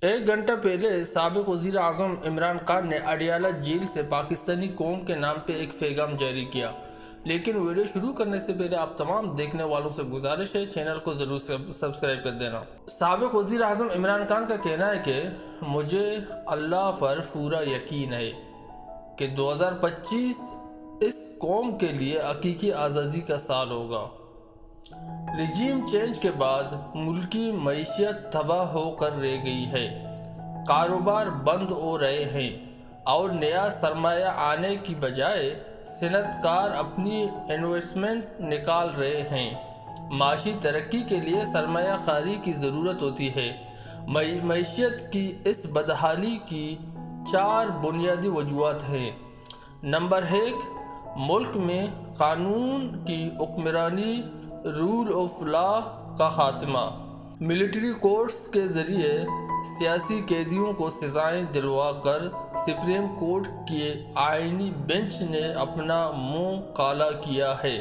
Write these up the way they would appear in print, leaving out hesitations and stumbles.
ایک گھنٹہ پہلے سابق وزیر اعظم عمران خان نے اڈیالہ جیل سے پاکستانی قوم کے نام پہ ایک پیغام جاری کیا، لیکن ویڈیو شروع کرنے سے پہلے آپ تمام دیکھنے والوں سے گزارش ہے چینل کو ضرور سبسکرائب کر دینا۔ سابق وزیر اعظم عمران خان کا کہنا ہے کہ مجھے اللہ پر پورا یقین ہے کہ 2025 اس قوم کے لیے حقیقی آزادی کا سال ہوگا۔ رجیم چینج کے بعد ملکی معیشت تباہ ہو کر رہ گئی ہے، کاروبار بند ہو رہے ہیں اور نیا سرمایہ آنے کی بجائے صنعت کار اپنی انویسٹمنٹ نکال رہے ہیں۔ معاشی ترقی کے لیے سرمایہ کاری کی ضرورت ہوتی ہے۔ معیشت کی اس بدحالی کی 4 بنیادی وجوہات ہیں۔ نمبر 1، ملک میں قانون کی حکمرانی، رول آف لا کا خاتمہ۔ ملٹری کورٹس کے ذریعے سیاسی قیدیوں کو سزائیں دلوا کر سپریم کورٹ کے آئینی بینچ نے اپنا منہ کالا کیا ہے۔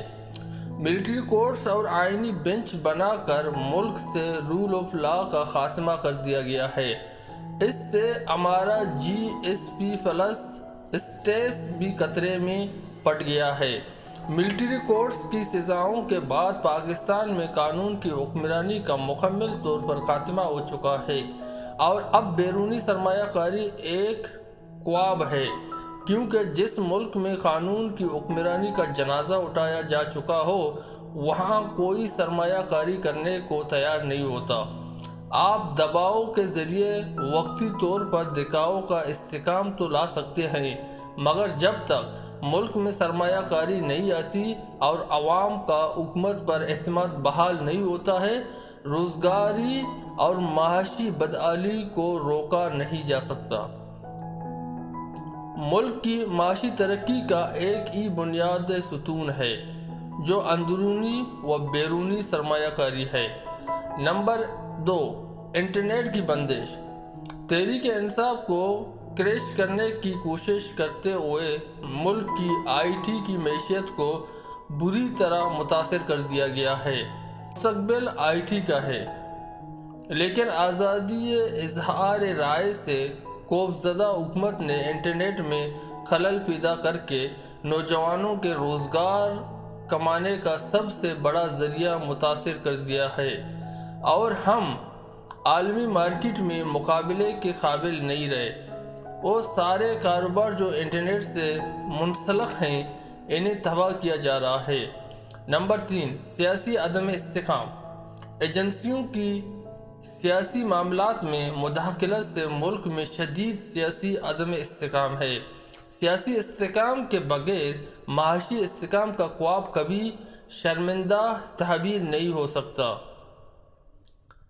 ملٹری کورٹس اور آئینی بینچ بنا کر ملک سے رول آف لا کا خاتمہ کر دیا گیا ہے۔ اس سے ہمارا GSP+ اسٹیٹس بھی خطرے میں پڑ گیا ہے۔ ملٹری کورٹس کی سزاؤں کے بعد پاکستان میں قانون کی حکمرانی کا مکمل طور پر خاتمہ ہو چکا ہے اور اب بیرونی سرمایہ کاری ایک خواب ہے، کیونکہ جس ملک میں قانون کی حکمرانی کا جنازہ اٹھایا جا چکا ہو وہاں کوئی سرمایہ کاری کرنے کو تیار نہیں ہوتا۔ آپ دباؤ کے ذریعے وقتی طور پر دکھاؤ کا استحکام تو لا سکتے ہیں، مگر جب تک ملک میں سرمایہ کاری نہیں آتی اور عوام کا حکومت پر اعتماد بحال نہیں ہوتا ہے، روزگاری اور معاشی بدحالی کو روکا نہیں جا سکتا۔ ملک کی معاشی ترقی کا ایک ہی بنیادی ستون ہے جو اندرونی و بیرونی سرمایہ کاری ہے۔ نمبر 2، انٹرنیٹ کی بندش۔ تحریک انصاف کو کریش کرنے کی کوشش کرتے ہوئے ملک کی IT کی معیشت کو بری طرح متاثر کر دیا گیا ہے۔ مستقبل IT کا ہے، لیکن آزادی اظہار رائے سے خوفزدہ حکومت نے انٹرنیٹ میں خلل پیدا کر کے نوجوانوں کے روزگار کمانے کا سب سے بڑا ذریعہ متاثر کر دیا ہے، اور ہم عالمی مارکیٹ میں مقابلے کے قابل نہیں رہے۔ وہ سارے کاروبار جو انٹرنیٹ سے منسلک ہیں انہیں تباہ کیا جا رہا ہے۔ نمبر 3، سیاسی عدم استحکام۔ ایجنسیوں کی سیاسی معاملات میں مداخلت سے ملک میں شدید سیاسی عدم استحکام ہے۔ سیاسی استحکام کے بغیر معاشی استحکام کا خواب کبھی شرمندہ تعبیر نہیں ہو سکتا۔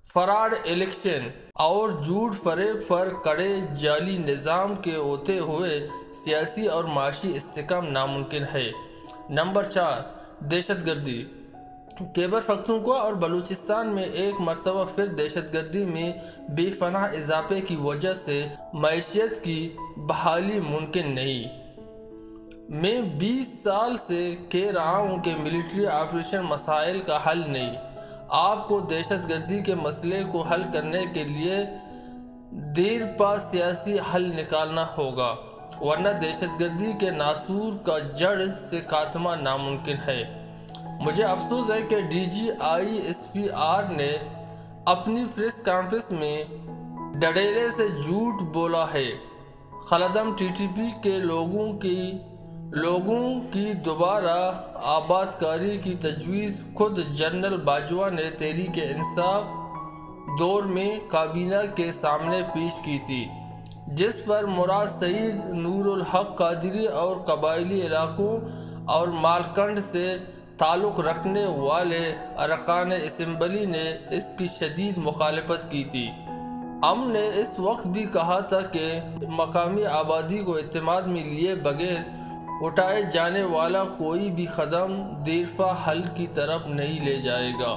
فراڈ الیکشن اور جھوٹ فریب پر کڑے جعلی نظام کے ہوتے ہوئے سیاسی اور معاشی استحکام ناممکن ہے۔ نمبر 4، دہشت گردی۔ خیبر پختونخوا اور بلوچستان میں ایک مرتبہ پھر دہشت گردی میں بے پناہ اضافے کی وجہ سے معیشت کی بحالی ممکن نہیں۔ میں 20 سال سے کہہ رہا ہوں کہ ملٹری آپریشن مسائل کا حل نہیں۔ آپ کو دہشت گردی کے مسئلے کو حل کرنے کے لیے دیر پا سیاسی حل نکالنا ہوگا، ورنہ دہشت گردی کے ناسور کا جڑ سے خاتمہ ناممکن ہے۔ مجھے افسوس ہے کہ DGISPR نے اپنی پریس کانفرنس میں ڈھڑیلے سے جھوٹ بولا ہے۔ خلدم TTP کے لوگوں کی دوبارہ آباد کاری کی تجویز خود جنرل باجوہ نے تحریک انصاف دور میں کابینہ کے سامنے پیش کی تھی، جس پر مراد سعید نور الحق قادری اور قبائلی علاقوں اور مالکنڈ سے تعلق رکھنے والے ارکان اسمبلی نے اس کی شدید مخالفت کی تھی۔ ہم نے اس وقت بھی کہا تھا کہ مقامی آبادی کو اعتماد میں لیے بغیر اٹھائے جانے والا کوئی بھی قدم دیرپا حل کی طرف نہیں لے جائے گا۔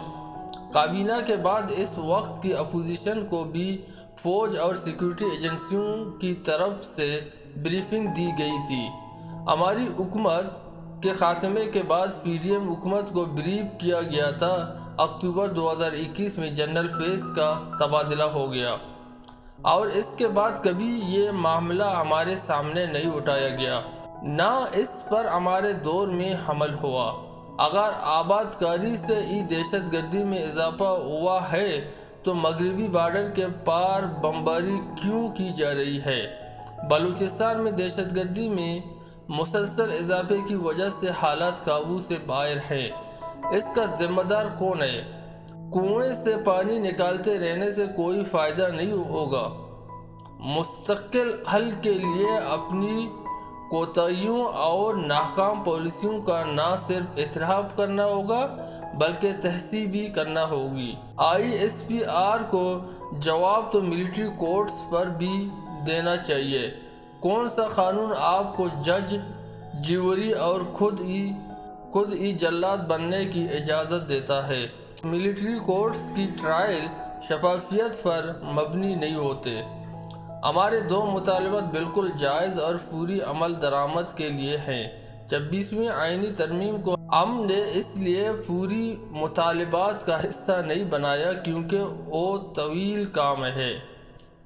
کابینہ کے بعد اس وقت کی اپوزیشن کو بھی فوج اور سیکورٹی ایجنسیوں کی طرف سے بریفنگ دی گئی تھی۔ ہماری حکومت کے خاتمے کے بعد PDM حکومت کو بریف کیا گیا تھا۔ اکتوبر 2021 میں جنرل فیض کا تبادلہ ہو گیا۔ اور اس کے بعد کبھی یہ معاملہ ہمارے سامنے نہیں اٹھایا گیا، نہ اس پر ہمارے دور میں حمل ہوا۔ اگر آباد کاری سے ہی دہشت گردی میں اضافہ ہوا ہے تو مغربی بارڈر کے پار بمباری کیوں کی جا رہی ہے؟ بلوچستان میں دہشت گردی میں مسلسل اضافے کی وجہ سے حالات قابو سے باہر ہیں۔ اس کا ذمہ دار کون ہے؟ کنویں سے پانی نکالتے رہنے سے کوئی فائدہ نہیں ہوگا۔ مستقل حل کے لیے اپنی کوتاہیوں اور ناکام پالیسیوں کا نہ صرف اعتراف کرنا ہوگا بلکہ تحسین بھی کرنا ہوگی۔ ISPR کو جواب تو ملٹری کورٹس پر بھی دینا چاہیے۔ کون سا قانون آپ کو جج، جیوری اور خود ہی جلاد بننے کی اجازت دیتا ہے؟ ملٹری کورٹس کی ٹرائل شفافیت پر مبنی نہیں ہوتے۔ ہمارے دو مطالبات بالکل جائز اور فوری عمل درآمد کے لیے ہیں۔ 26ویں آئینی ترمیم کو ہم نے اس لیے فوری مطالبات کا حصہ نہیں بنایا کیونکہ وہ طویل کام ہے۔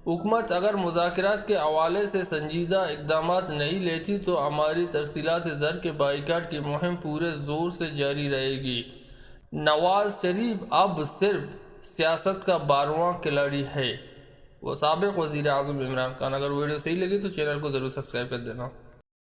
حکومت اگر مذاکرات کے حوالے سے سنجیدہ اقدامات نہیں لیتی تو ہماری ترسیلات زر کے بائیکاٹ کی مہم پورے زور سے جاری رہے گی۔ نواز شریف اب صرف سیاست کا 12واں کھلاڑی ہے۔ وہ سابق وزیر اعظم عمران خان۔ اگر ویڈیو صحیح لگی تو چینل کو ضرور سبسکرائب کر دینا۔